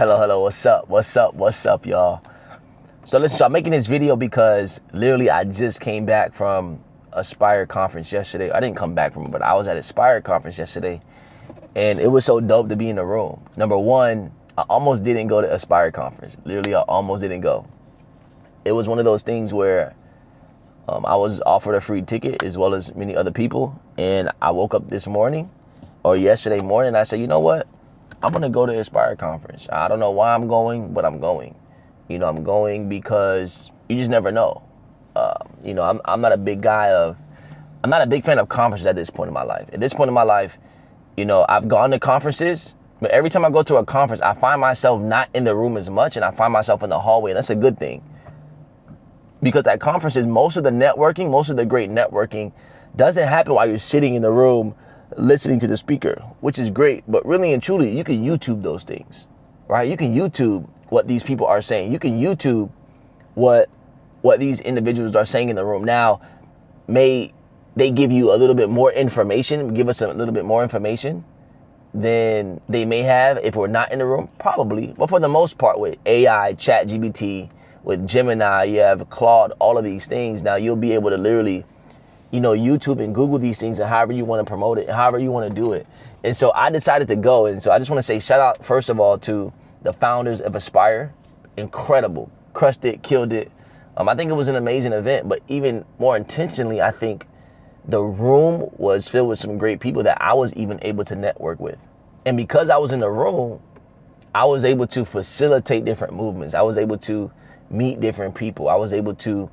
Hello, what's up, y'all? So listen, so I'm making this video because literally I just came back from Aspire conference yesterday. I didn't come back from it, but I was at Aspire conference yesterday, and it was so dope to be in the room. Number one, I almost didn't go to Aspire conference. Literally, I almost didn't go. It was one of those things where I was offered a free ticket as well as many other people, and I woke up this morning or yesterday morning and I said, you know what? I'm gonna go to Aspire conference. I don't know why I'm going, but I'm going. I'm going because you just never know. I'm not a big fan of conferences at this point in my life. At this point in my life, I've gone to conferences, but every time I go to a conference, I find myself not in the room as much, and I find myself in the hallway, and that's a good thing. Because at conferences, most of the great networking doesn't happen while you're sitting in the room listening to the speaker, which is great. But really and truly, you can YouTube those things, right? You can YouTube what these people are saying. You can YouTube what these individuals are saying in the room. Now, may they give you a little bit more information, give us a little bit more information than they may have if we're not in the room? Probably. But for the most part, with AI, ChatGPT, with Gemini, you have Claude, all of these things. Now you'll be able to literally, YouTube and Google these things and however you want to promote it, however you want to do it. And so I decided to go. And so I just want to say shout out, first of all, to the founders of Aspire. Incredible. Crushed it, killed it. I think it was an amazing event, but even more intentionally, I think the room was filled with some great people that I was even able to network with. And because I was in the room, I was able to facilitate different movements. I was able to meet different people. I was able to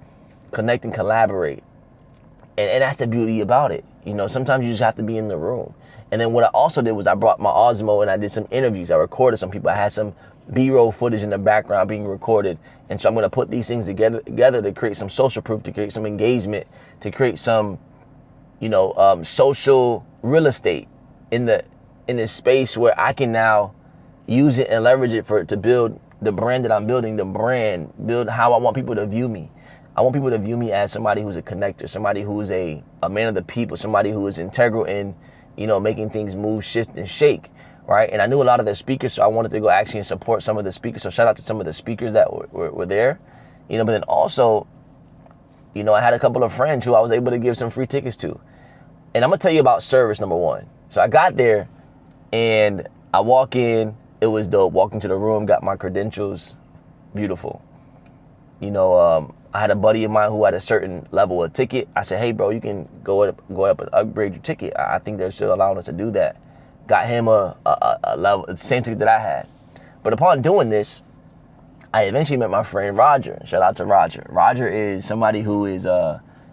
connect and collaborate. And that's the beauty about it. Sometimes you just have to be in the room. And then what I also did was I brought my Osmo and I did some interviews. I recorded some people. I had some B-roll footage in the background being recorded. And so I'm going to put these things together to create some social proof, to create some engagement, to create some, social real estate in this space where I can now use it and leverage it to build the brand that I'm building, build how I want people to view me. I want people to view me as somebody who's a connector, somebody who is a man of the people, somebody who is integral in, making things move, shift, and shake, right? And I knew a lot of the speakers, so I wanted to go actually and support some of the speakers. So shout out to some of the speakers that were there, but then also, I had a couple of friends who I was able to give some free tickets to. And I'm gonna tell you about service, number one. So I got there and I walk in, it was dope. Walked into the room, got my credentials, beautiful. I had a buddy of mine who had a certain level of ticket. I said, hey, bro, you can go up and upgrade your ticket. I think they're still allowing us to do that. Got him a level, the same ticket that I had. But upon doing this, I eventually met my friend Roger. Shout out to Roger. Roger is somebody who is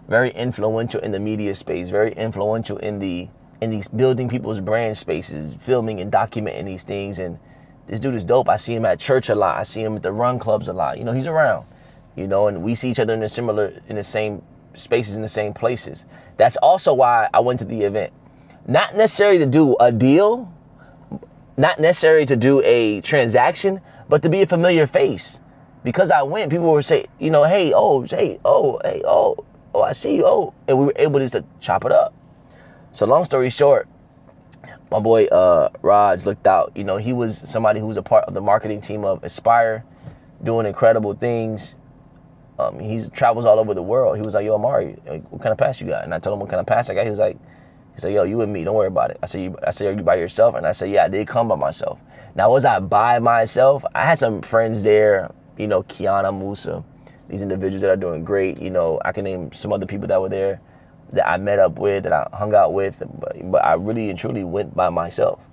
very influential in the media space, very influential in these building people's brand spaces, filming and documenting these things. And this dude is dope. I see him at church a lot. I see him at the run clubs a lot. He's around. And we see each other in the same spaces, in the same places. That's also why I went to the event. Not necessarily to do a deal, not necessarily to do a transaction, but to be a familiar face. Because I went, people would say, hey, I see you, and we were able just to chop it up. So long story short, my boy Raj looked out. He was somebody who was a part of the marketing team of Aspire, doing incredible things. He travels all over the world. He was like, yo, Amari, what kind of pass you got? And I told him what kind of pass I got. He said, yo, you and me, don't worry about it. I said, are you by yourself? And I said, yeah, I did come by myself. Now, was I by myself? I had some friends there, Kiana, Musa, these individuals that are doing great. I can name some other people that were there that I met up with, that I hung out with, but I really and truly went by myself.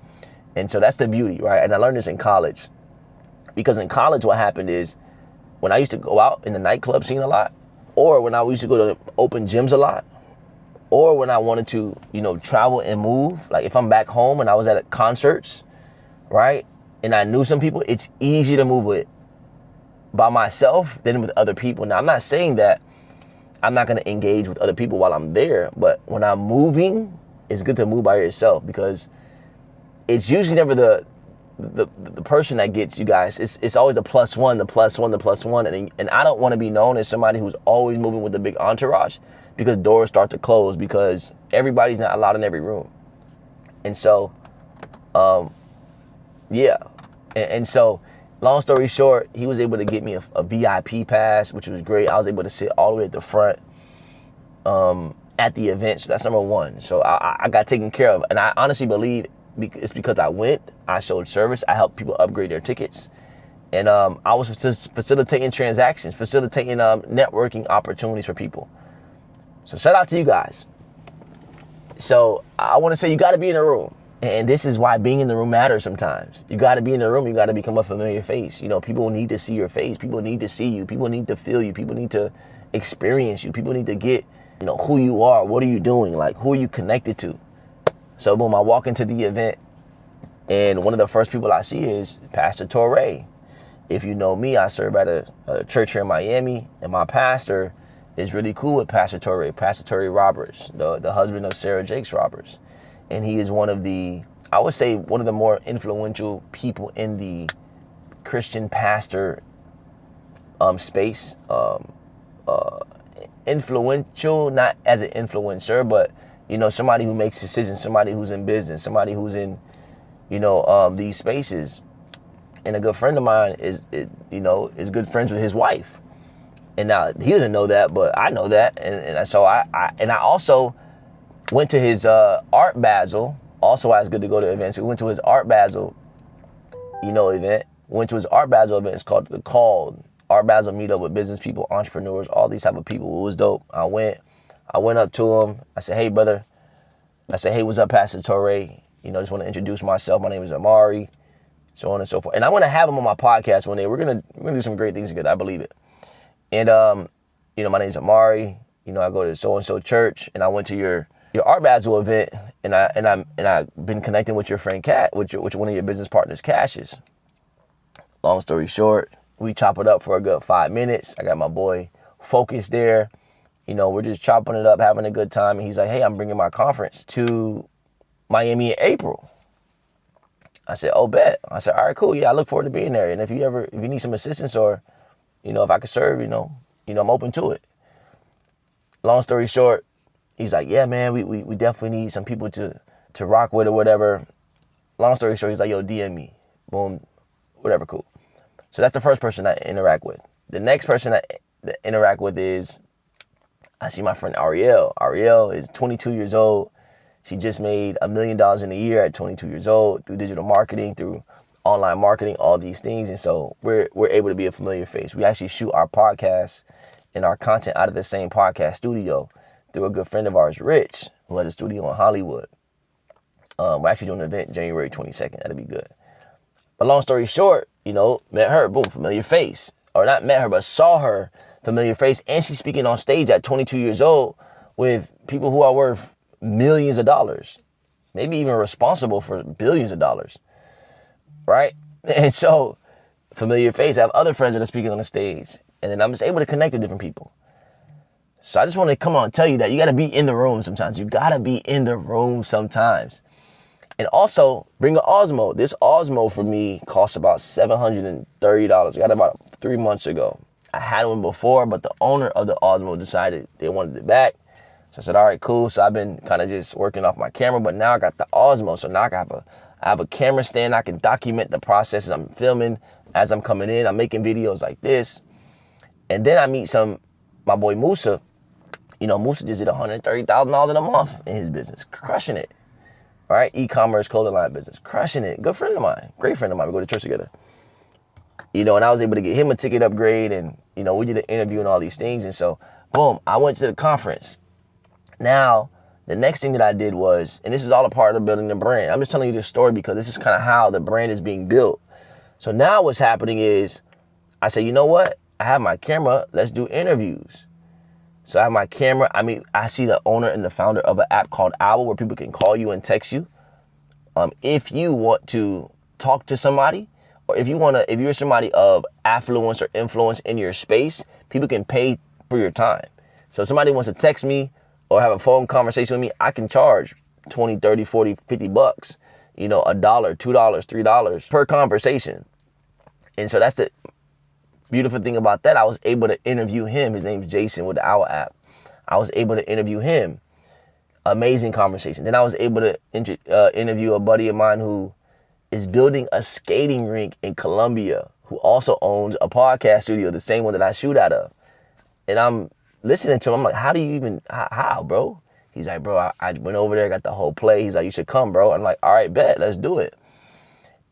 And so that's the beauty, right? And I learned this in college. Because in college, what happened is, when I used to go out in the nightclub scene a lot, or when I used to go to open gyms a lot, or when I wanted to, travel and move, like if I'm back home and I was at concerts, right? And I knew some people, it's easier to move by myself than with other people. Now, I'm not saying that I'm not going to engage with other people while I'm there, but when I'm moving, it's good to move by yourself because it's usually never the person that gets you guys. It's always the plus one. And I don't want to be known as somebody who's always moving with a big entourage because doors start to close because everybody's not allowed in every room. And so, yeah. And so Long story short, he was able to get me a VIP pass, which was great. I was able to sit all the way at the front at the event. So that's number one. So I got taken care of. And I honestly believe it's because I went, I showed service, I helped people upgrade their tickets. And I was just facilitating transactions, facilitating networking opportunities for people. So shout out to you guys. So I want to say you got to be in the room. And this is why being in the room matters sometimes. You got to be in the room. You got to become a familiar face. You know, people need to see your face. People need to see you. People need to feel you. People need to experience you. People need to get, you know, who you are. What are you doing? Like, who are you connected to? So boom, I walk into the event and one of the first people I see is Pastor Torre. If you know me, I serve at a church here in Miami, and my pastor is really cool with Pastor Torre Roberts, the husband of Sarah Jakes Roberts. And he is one of the, I would say, one of the more influential people in the Christian pastor space. Influential, not as an influencer, but, you know, somebody who makes decisions, somebody who's in business, somebody who's in, you know, these spaces. And a good friend of mine is good friends with his wife. And now he doesn't know that, but I know that. And so I also went to his Art Basel. Also, why it's good to go to events. We went to his Art Basel, event. Went to his Art Basel event. It's called the Called Art Basel Meetup with business people, entrepreneurs, all these type of people. It was dope. I went up to him. I said, "Hey, brother." I said, "Hey, what's up, Pastor Torre? Just want to introduce myself. My name is Amari." So on and so forth. And I'm going to have him on my podcast one day. We're going to do some great things together. I believe it. And my name is Amari. I go to so and so church, and I went to your Art Basel event, and I've been connecting with your friend Cat, with one of your business partners, Cassius. Long story short, we chop it up for a good 5 minutes. I got my boy Focus there. We're just chopping it up, having a good time. And he's like, "Hey, I'm bringing my conference to Miami in April." I said, "Oh, bet." I said, "All right, cool. Yeah, I look forward to being there. And if you need some assistance or, if I could serve, I'm open to it." Long story short, he's like, "Yeah, man, we definitely need some people to rock with or whatever." Long story short, he's like, "Yo, DM me." Boom, whatever, cool. So that's the first person I interact with. The next person I interact with is, I see my friend Ariel. Ariel is 22 years old. She just made $1 million in a year at 22 years old through digital marketing, through online marketing, all these things. And so we're able to be a familiar face. We actually shoot our podcast and our content out of the same podcast studio through a good friend of ours, Rich, who has a studio in Hollywood. We're actually doing an event January 22nd. That'll be good. But long story short, met her, boom, familiar face. Or not met her, but saw her, familiar face. And she's speaking on stage at 22 years old with people who are worth millions of dollars, maybe even responsible for billions of dollars, right? And so, familiar face. I have other friends that are speaking on the stage, and then I'm just able to connect with different people. So I just want to come on and tell you that you got to be in the room sometimes. You got to be in the room sometimes. And also, bring an Osmo. This Osmo for me cost about $730. I got it about 3 months ago. I had one before, but the owner of the Osmo decided they wanted it back. So I said, all right, cool. So I've been kind of just working off my camera, but now I got the Osmo. So now I have a camera stand. I can document the processes I'm filming as I'm coming in. I'm making videos like this. And then I meet my boy Musa. Musa just did $130,000 in a month in his business, crushing it. All right, e-commerce, clothing line business, crushing it. Good friend of mine, great friend of mine. We go to church together. And I was able to get him a ticket upgrade, and, we did an interview and all these things. And so, boom, I went to the conference. Now, the next thing that I did was, and this is all a part of building the brand. I'm just telling you this story because this is kind of how the brand is being built. So now what's happening is, I said, you know what? I have my camera. Let's do interviews. So I have my camera. I see the owner and the founder of an app called Owl where people can call you and text you. If you want to talk to somebody, or if you're somebody of affluence or influence in your space, people can pay for your time. So if somebody wants to text me or have a phone conversation with me, I can charge $20, $30, $40, $50, $1, $2, $3 per conversation. And so that's the beautiful thing about that. I was able to interview him. His name's Jason with the Owl app. I was able to interview him. Amazing conversation. Then I was able to interview a buddy of mine who is building a skating rink in Colombia, who also owns a podcast studio, the same one that I shoot out of. And I'm listening to him. I'm like, how do you even, how, bro? He's like, bro, I went over there, got the whole play. He's like, you should come, bro. I'm like, all right, bet, let's do it.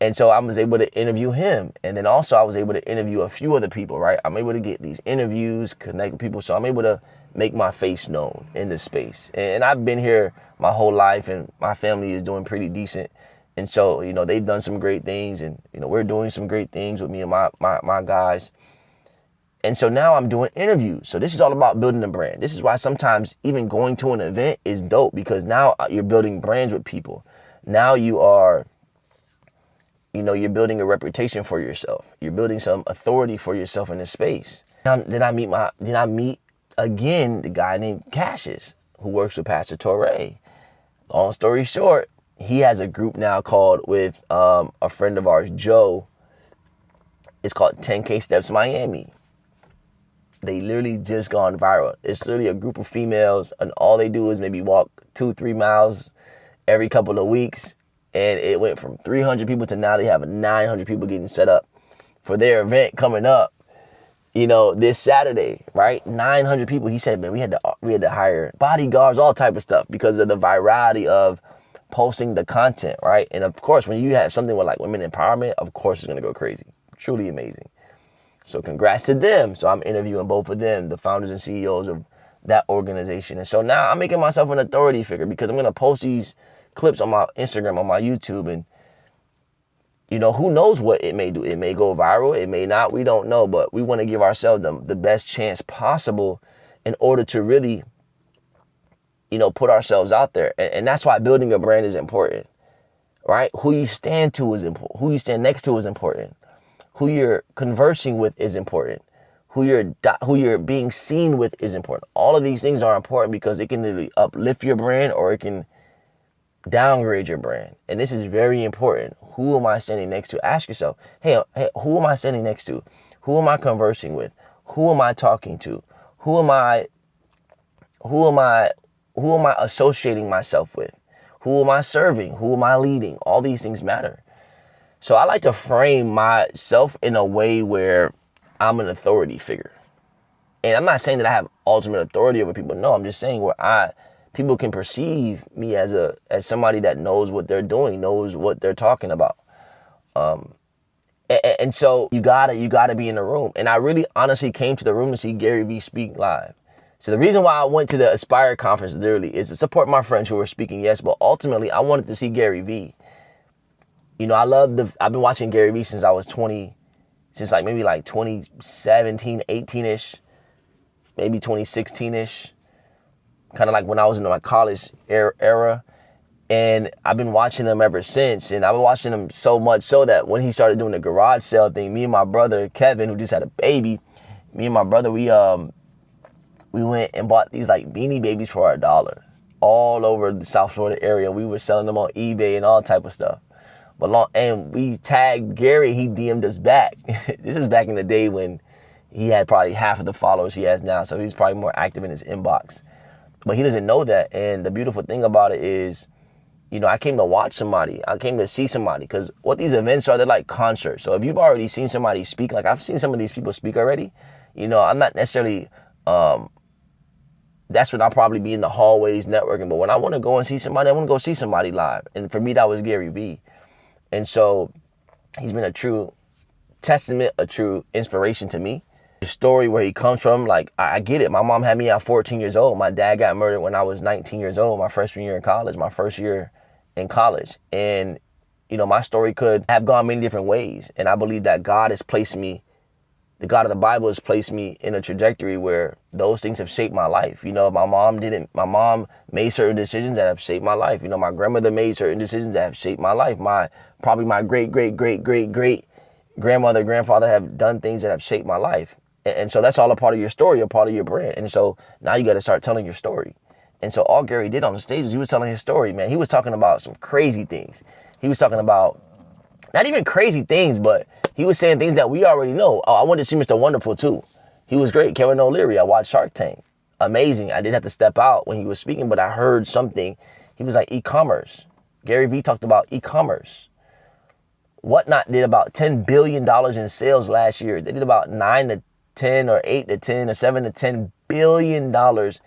And so I was able to interview him. And then also I was able to interview a few other people, right? I'm able to get these interviews, connect with people. So I'm able to make my face known in this space. And I've been here my whole life, and my family is doing pretty decent. And so, you know, they've done some great things, and, you know, we're doing some great things with me and my guys. And so now I'm doing interviews. So this is all about building a brand. This is why sometimes even going to an event is dope, because now you're building brands with people. Now you are, you know, you're building a reputation for yourself. You're building some authority for yourself in this space. Then I meet again the guy named Cassius, who works with Pastor Torre. Long story short, he has a group now called with a friend of ours, Joe. It's called 10K Steps Miami. They literally just gone viral. It's literally a group of females, and all they do is maybe walk 2-3 miles every couple of weeks. And it went from 300 people to now they have 900 people getting set up for their event coming up, you know, this Saturday, right? 900 people. He said, man, we had to hire bodyguards, all type of stuff, because of the virality of posting the content, right? And of course, when you have something with like women empowerment, of course it's gonna go crazy. Truly amazing. So congrats to them. So I'm interviewing both of them, the founders and CEOs of that organization. And so now I'm making myself an authority figure, because I'm going to post these clips on my Instagram, on my YouTube. And, you know, who knows what it may do. It may go viral. It may not. We don't know. But we want to give ourselves the best chance possible in order to really, you know, put ourselves out there. And that's why building a brand is important, right? Who you stand to is important. Who you stand next to is important. Who you're conversing with is important. Who you're being seen with is important. All of these things are important, because it can literally uplift your brand or it can downgrade your brand. And this is very important. Who am I standing next to? Ask yourself, hey, who am I standing next to? Who am I conversing with? Who am I talking to? Who am I associating myself with? Who am I serving? Who am I leading? All these things matter. So I like to frame myself in a way where I'm an authority figure. And I'm not saying that I have ultimate authority over people. No, I'm just saying where people can perceive me as somebody that knows what they're doing, knows what they're talking about. And so you gotta be in the room. And I really honestly came to the room to see Gary Vee speak live. So the reason why I went to the Aspire conference literally is to support my friends who were speaking, yes, but ultimately I wanted to see Gary Vee. You know, I've been watching Gary Vee since I was 20, since like maybe like 2017, 18-ish, maybe 2016-ish, kind of like when I was in my college era. And I've been watching him ever since. And I've been watching him so much so that when he started doing the garage sale thing, me and my brother, Kevin, who just had a baby, me and my brother, we went and bought these like Beanie Babies for $1 all over the South Florida area. We were selling them on eBay and all type of stuff. And we tagged Gary, he DM'd us back. This is back in the day when he had probably half of the followers he has now, so he's probably more active in his inbox. But he doesn't know that, and the beautiful thing about it is, you know, I came to watch somebody. I came to see somebody, because what these events are, they're like concerts. So if you've already seen somebody speak, like I've seen some of these people speak already, you know, I'm not necessarily, that's when I'll probably be in the hallways networking. But when I want to go and see somebody, I want to go see somebody live. And for me, that was Gary Vee. And so he's been a true testament, a true inspiration to me. The story where he comes from, like, I get it. My mom had me at 14 years old. My dad got murdered when I was 19 years old, my freshman year in college, my first year in college. And, you know, my story could have gone many different ways. And I believe that God has placed me, the God of the Bible has placed me in a trajectory where those things have shaped my life. You know, my mom made certain decisions that have shaped my life. You know, my grandmother made certain decisions that have shaped my life. Probably my great grandmother, grandfather have done things that have shaped my life. And so that's all a part of your story, a part of your brand. And so now you got to start telling your story. And so all Gary did on the stage was he was telling his story, man. He was talking about some crazy things. He was talking about not even crazy things, but he was saying things that we already know. Oh, I wanted to see Mr. Wonderful too. He was great. Kevin O'Leary, I watched Shark Tank. Amazing. I did have to step out when he was speaking, but I heard something. He was like e-commerce. Gary Vee talked about e-commerce. Whatnot did about $10 billion in sales last year. They did about 9 to 10 or 8 to 10 or 7 to 10 billion dollars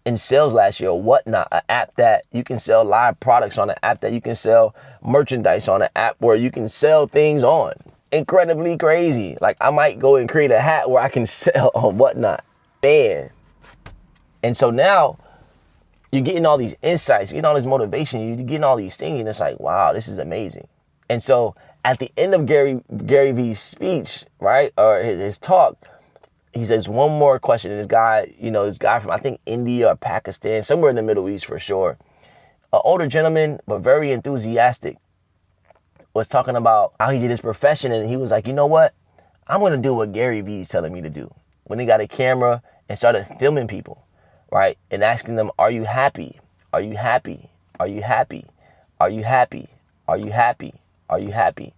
in sales last year. Whatnot, an app that you can sell live products on, an app that you can sell merchandise on, an app where you can sell things on. Incredibly crazy. Like, I might go and create a hat where I can sell on Whatnot. Man. And so now you're getting all these insights, you're getting all this motivation, you're getting all these things, and it's like, wow, this is amazing. And so at the end of Gary V's speech, right, or his talk, he says one more question. And this guy from, I think, India or Pakistan, somewhere in the Middle East for sure, an older gentleman, but very enthusiastic, was talking about how he did his profession. And he was like, you know what? I'm going to do what Gary Vee is telling me to do. When he got a camera and started filming people, right, and asking them, are you happy? Are you happy? Are you happy? Are you happy? Are you happy? Are you happy?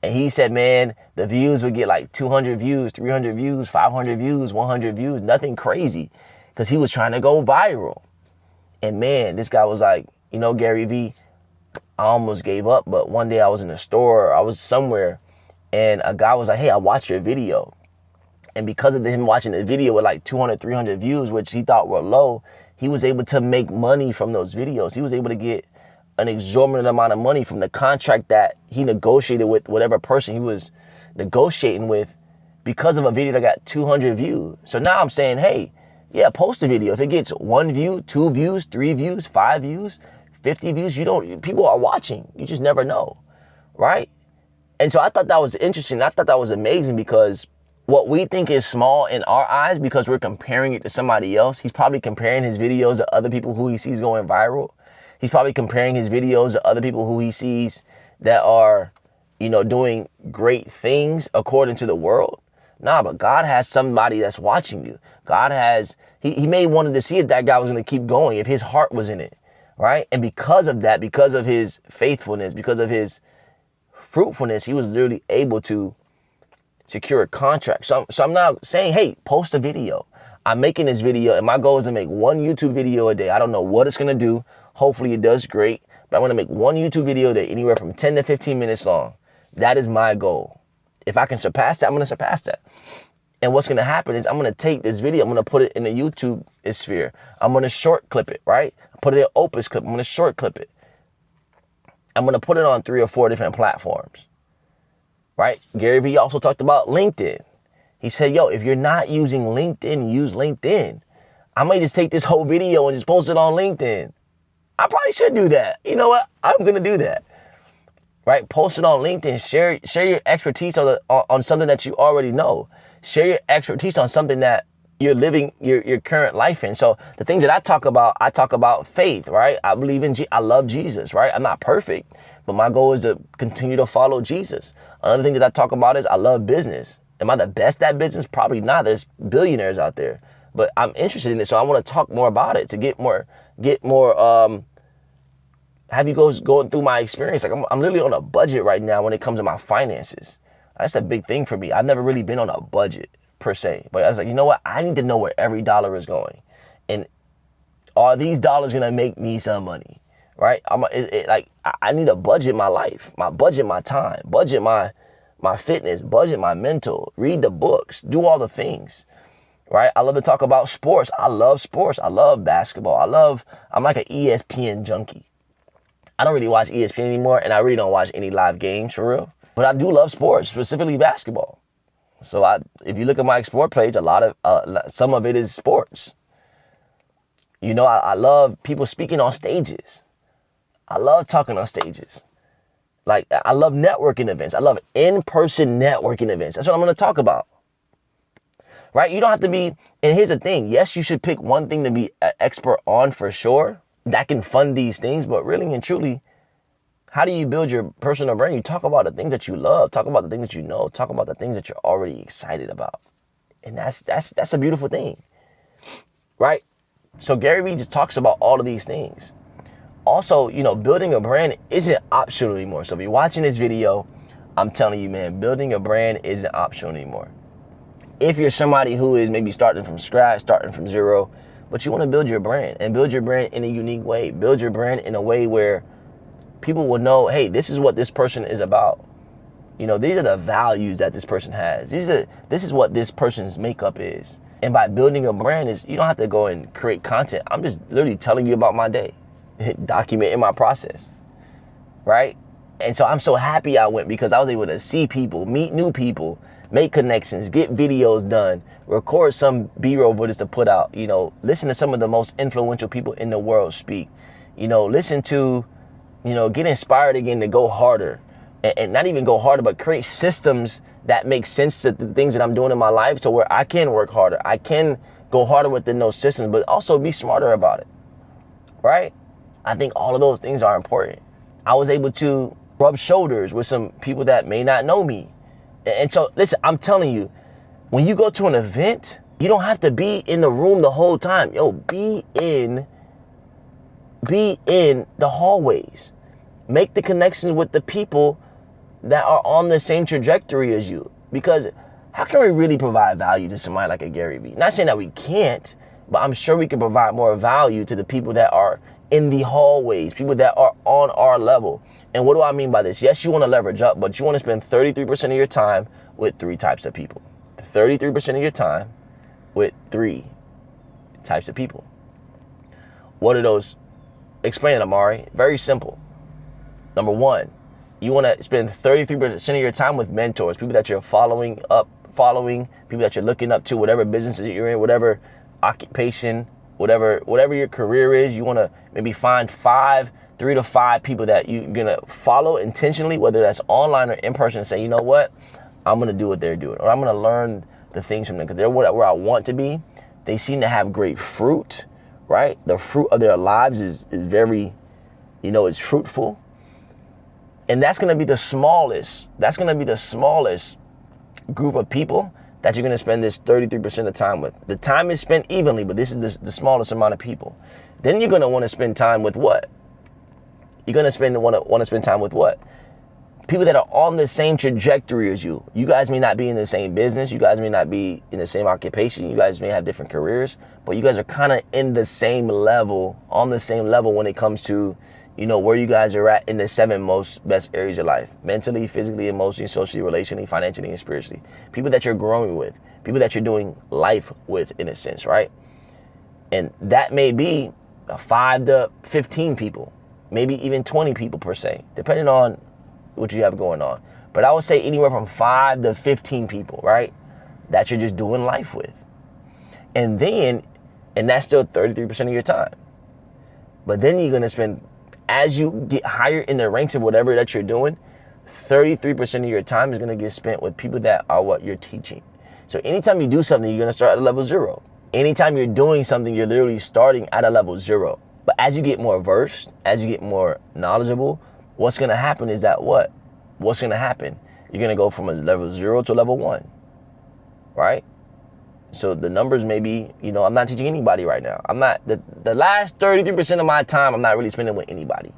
And he said, man, the views would get like 200 views, 300 views, 500 views, 100 views, nothing crazy, because he was trying to go viral. And man, this guy was like, you know, Gary Vee, I almost gave up, but one day I was in a store, I was somewhere, and a guy was like, hey, I watched your video. And because of him watching the video with like 200, 300 views, which he thought were low, he was able to make money from those videos. He was able to get an exorbitant amount of money from the contract that he negotiated with whatever person he was negotiating with because of a video that got 200 views. So now I'm saying, hey, yeah, post a video. If it gets 1 view, 2 views, 3 views, 5 views, 50 views, people are watching. You just never know, right? And so I thought that was interesting. I thought that was amazing, because what we think is small in our eyes, because we're comparing it to somebody else, he's probably comparing his videos to other people who he sees going viral. He's probably comparing his videos to other people who he sees that are, doing great things according to the world. Nah, but God has somebody that's watching you. God has, he may wanted to see if that guy was going to keep going, if his heart was in it, right? And because of that, because of his faithfulness, because of his fruitfulness, he was literally able to secure a contract. So I'm now saying, hey, post a video. I'm making this video, and my goal is to make 1 YouTube video a day. I don't know what it's going to do. Hopefully it does great, but I want to make 1 YouTube video a day, anywhere from 10 to 15 minutes long. That is my goal. If I can surpass that, I'm going to surpass that. And what's going to happen is I'm going to take this video, I'm going to put it in the YouTube sphere. I'm going to short clip it, right? Put it in Opus clip. I'm going to short clip it. I'm going to put it on 3 or 4 different platforms, right? Gary Vee also talked about LinkedIn. He said, yo, if you're not using LinkedIn, use LinkedIn. I might just take this whole video and just post it on LinkedIn. I probably should do that. You know what? I'm going to do that. Right? Post it on LinkedIn. Share your expertise on something that you already know. Share your expertise on something that you're living your current life in. So the things that I talk about faith, right? I believe in I love Jesus, right? I'm not perfect, but my goal is to continue to follow Jesus. Another thing that I talk about is I love business. Am I the best at business? Probably not. There's billionaires out there, but I'm interested in it. So I want to talk more about it to get more, have you guys going through my experience. Like I'm literally on a budget right now when it comes to my finances. That's a big thing for me. I've never really been on a budget per se, but I was like, you know what? I need to know where every dollar is going. And are these dollars going to make me some money? Right? I need to budget my life, budget my time, budget my fitness, budget my mental, read the books, do all the things, right? I love to talk about sports. I love sports. I love basketball. I'm like an ESPN junkie. I don't really watch ESPN anymore, and I really don't watch any live games for real. But I do love sports, specifically basketball. So if you look at my Explore page, some of it is sports. I love people speaking on stages. I love talking on stages. Like, I love networking events. I love in-person networking events. That's what I'm going to talk about. Right? You don't have to be, and here's the thing. Yes, you should pick one thing to be an expert on for sure. That can fund these things, but really and truly, how do you build your personal brand? You talk about the things that you love, talk about the things that you know, talk about the things that you're already excited about. And that's a beautiful thing. Right? So Gary Vee just talks about all of these things. Also, building a brand isn't optional anymore. So if you're watching this video, I'm telling you, man, building a brand isn't optional anymore. If you're somebody who is maybe starting from scratch, starting from zero, but you want to build your brand and build your brand in a unique way, build your brand in a way where people will know, hey, this is what this person is about. These are the values that this person has. This is what this person's makeup is. And by building a brand you don't have to go and create content. I'm just literally telling you about my day, documenting my process, right? And so I'm so happy I went because I was able to see people, meet new people, make connections, get videos done, record some B-roll footage to put out, listen to some of the most influential people in the world speak, listen to, get inspired again to go harder. And not even go harder, but create systems that make sense to the things that I'm doing in my life so where I can work harder. I can go harder within those systems, but also be smarter about it, right? I think all of those things are important. I was able to rub shoulders with some people that may not know me. And so, listen, I'm telling you, when you go to an event, you don't have to be in the room the whole time. Be in the hallways. Make the connections with the people that are on the same trajectory as you. Because how can we really provide value to somebody like a Gary Vee? Not saying that we can't, but I'm sure we can provide more value to the people that are in the hallways, people that are on our level. And what do I mean by this? Yes, you want to leverage up, but you want to spend 33% of your time with 3 types of people. 33% of your time with 3 types of people. What are those? Explain it, Amari. Very simple. Number 1, you want to spend 33% of your time with mentors, people that you're following, people that you're looking up to, whatever businesses you're in, whatever occupation, whatever your career is. You want to maybe find 3 to 5 people that you're going to follow intentionally, whether that's online or in person, and say, you know what, I'm going to do what they're doing, or I'm going to learn the things from them because they're where I want to be. They seem to have great fruit, right? The fruit of their lives is very, it's fruitful. And that's going to be the smallest. That's going to be the smallest group of people that you're going to spend this 33% of the time with. The time is spent evenly, but this is the smallest amount of people. Then you're going to want to spend time with what? You're going to want to spend time with what? People that are on the same trajectory as you. You guys may not be in the same business. You guys may not be in the same occupation. You guys may have different careers, but you guys are kind of in the same level, on the same level when it comes to where you guys are at in the 7 best areas of life: mentally, physically, emotionally, socially, relationally, financially, and spiritually. People that you're growing with, people that you're doing life with, in a sense, right? And that may be 5 to 15 people, maybe even 20 people per se, depending on what you have going on. But I would say anywhere from 5 to 15 people, right, that you're just doing life with. And that's still 33% of your time. But then you're going to spend, as you get higher in the ranks of whatever that you're doing, 33% of your time is going to get spent with people that are what you're teaching. So anytime you do something, you're going to start at a level 0. Anytime you're doing something, you're literally starting at a level 0. But as you get more versed, as you get more knowledgeable, what's going to happen is that what? What's going to happen? You're going to go from a level 0 to level 1, right? So the numbers may be, I'm not teaching anybody right now. I'm not, the last 33% of my time, I'm not really spending with anybody.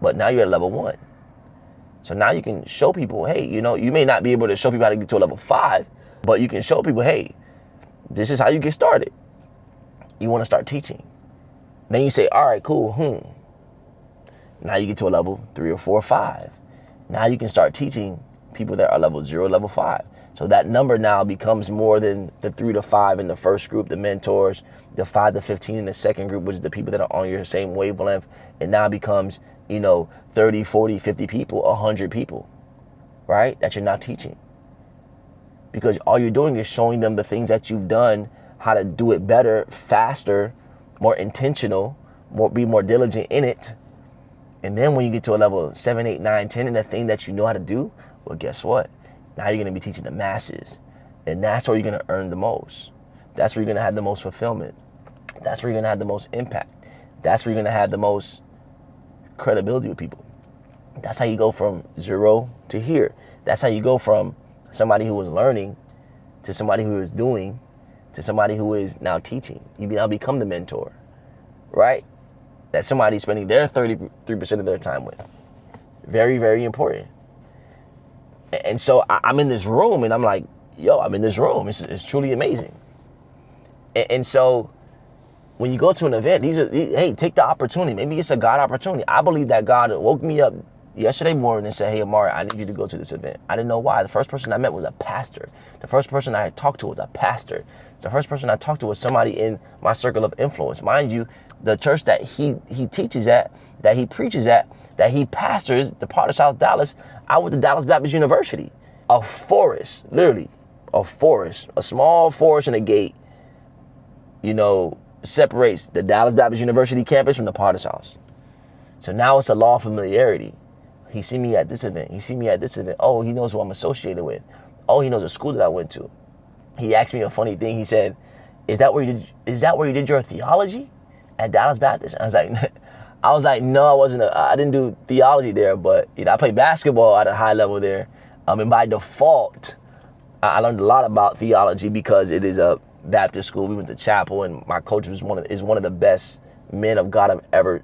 But now you're at level 1. So now you can show people, hey, you may not be able to show people how to get to a level 5, but you can show people, hey, this is how you get started. You want to start teaching. Then you say, all right, cool. Now you get to a level 3 or 4 or 5. Now you can start teaching people that are level 0, level 5. So that number now becomes more than the 3 to 5 in the first group, the mentors, the 5 to 15 in the second group, which is the people that are on your same wavelength. It now becomes, 30, 40, 50 people, 100 people, right? That you're not teaching. Because all you're doing is showing them the things that you've done, how to do it better, faster, more intentional, be more diligent in it. And then when you get to a level 7, 8, 9, 10 in the thing that you know how to do, well, guess what? Now you're going to be teaching the masses. And that's where you're going to earn the most. That's where you're going to have the most fulfillment. That's where you're going to have the most impact. That's where you're going to have the most credibility with people. That's how you go from 0 to here. That's how you go from somebody who was learning to somebody who is doing to somebody who is now teaching. You now become the mentor, right? That somebody's spending their 33% of their time with. Very, very important. And so I'm in this room and I'm like, I'm in this room. It's truly amazing. And so when you go to an event, hey, take the opportunity. Maybe it's a God opportunity. I believe that God woke me up yesterday morning and said, hey, Amari, I need you to go to this event. I didn't know why. The first person I met was a pastor. The first person I had talked to was a pastor. The first person I talked to was somebody in my circle of influence. Mind you, the church that he teaches at, that he preaches at, that he pastors, the part of South Dallas, I went to Dallas Baptist University. A forest, literally, a forest, a small forest and a gate, separates the Dallas Baptist University campus from the Potter's house. So now it's a law of familiarity. He see me at this event. He see me at this event. Oh, he knows who I'm associated with. Oh, he knows the school that I went to. He asked me a funny thing. He said, is that where you did your theology at Dallas Baptist? I was like, no, I didn't do theology there, but I played basketball at a high level there. And by default, I learned a lot about theology because it is a Baptist school. We went to chapel, and my coach is one of the best men of God I've ever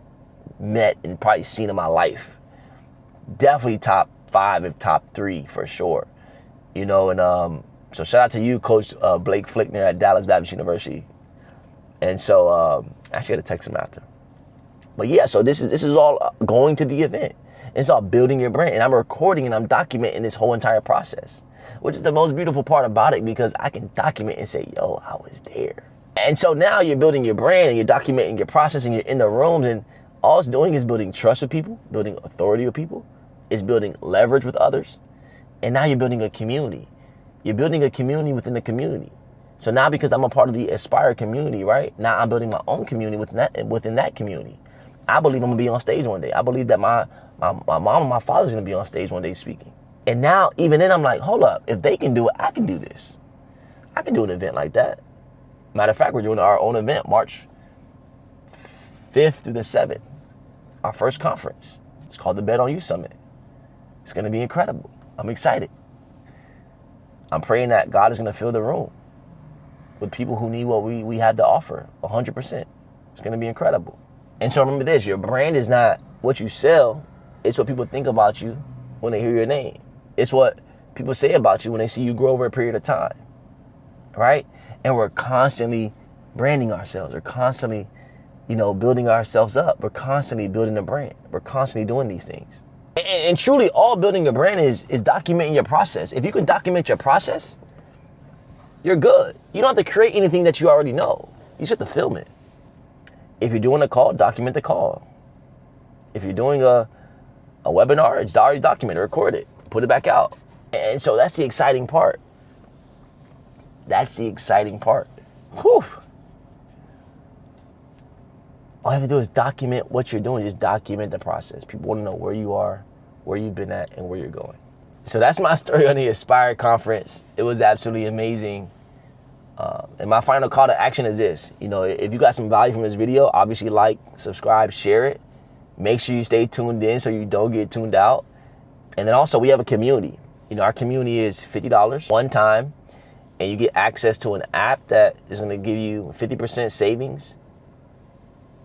met and probably seen in my life. Definitely top 5, if top 3 for sure. So shout out to you, Coach Blake Flickner at Dallas Baptist University. And so I actually had to text him after. But yeah, so this is all going to the event. It's all building your brand. And I'm recording and I'm documenting this whole entire process, which is the most beautiful part about it, because I can document and say, yo, I was there. And so now you're building your brand and you're documenting your process and you're in the rooms, and all it's doing is building trust with people, building authority with people. It's building leverage with others. And now you're building a community. You're building a community within the community. So now, because I'm a part of the Aspire community, right? Now I'm building my own community within that community. I believe I'm gonna be on stage one day. I believe that my mom and my father's gonna be on stage one day speaking. And now, even then, I'm like, hold up, if they can do it, I can do this. I can do an event like that. Matter of fact, we're doing our own event, March 5th through the 7th, our first conference. It's called the Bet on You Summit. It's gonna be incredible. I'm excited. I'm praying that God is gonna fill the room with people who need what we have to offer, 100%. It's gonna be incredible. And so remember this, your brand is not what you sell, it's what people think about you when they hear your name. It's what people say about you when they see you grow over a period of time, right? And we're constantly branding ourselves. We're constantly, building ourselves up. We're constantly building a brand. We're constantly doing these things. And truly, all building a brand is documenting your process. If you can document your process, you're good. You don't have to create anything that you already know. You just have to film it. If you're doing a call, document the call. If you're doing a webinar, it's already documented, record it, put it back out. And so that's the exciting part. That's the exciting part. Whew. All you have to do is document what you're doing. Just document the process. People want to know where you are, where you've been at, and where you're going. So that's my story on the Aspire Conference. It was absolutely amazing. And my final call to action is this. If you got some value from this video, obviously like, subscribe, share it. Make sure you stay tuned in so you don't get tuned out. And then also we have a community. Our community is $50 one time, and you get access to an app that is going to give you 50% savings,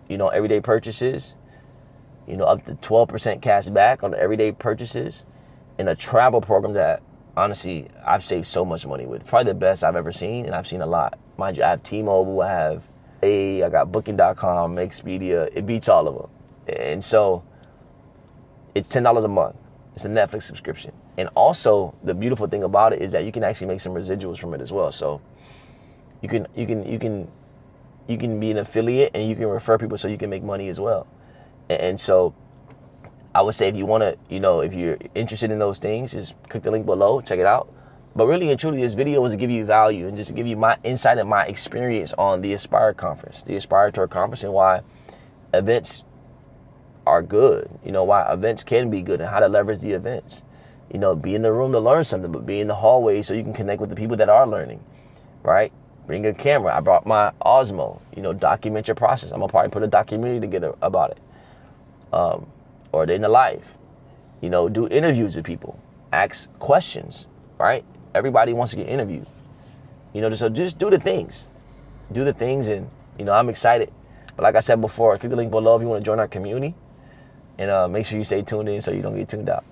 everyday purchases, up to 12% cash back on the everyday purchases, and a travel program that honestly I've saved so much money with. Probably the best I've ever seen, and I've seen a lot. Mind you, I have T-Mobile, I got Booking.com, Expedia, it beats all of them. And so it's $10 a month. It's a Netflix subscription. And also the beautiful thing about it is that you can actually make some residuals from it as well. So you can be an affiliate and you can refer people so you can make money as well. And so I would say if you want to, if you're interested in those things, just click the link below, check it out. But really and truly, this video was to give you value and just to give you my insight and my experience on the Aspire Conference, the Aspire Tour Conference, and why events are good, why events can be good and how to leverage the events. Be in the room to learn something, but be in the hallway so you can connect with the people that are learning, right? Bring a camera. I brought my Osmo, document your process. I'm gonna probably put a documentary together about it. Or day in the life, do interviews with people, ask questions, right? Everybody wants to get interviewed, so just do the things, and, I'm excited. But like I said before, click the link below if you want to join our community, and make sure you stay tuned in so you don't get tuned out.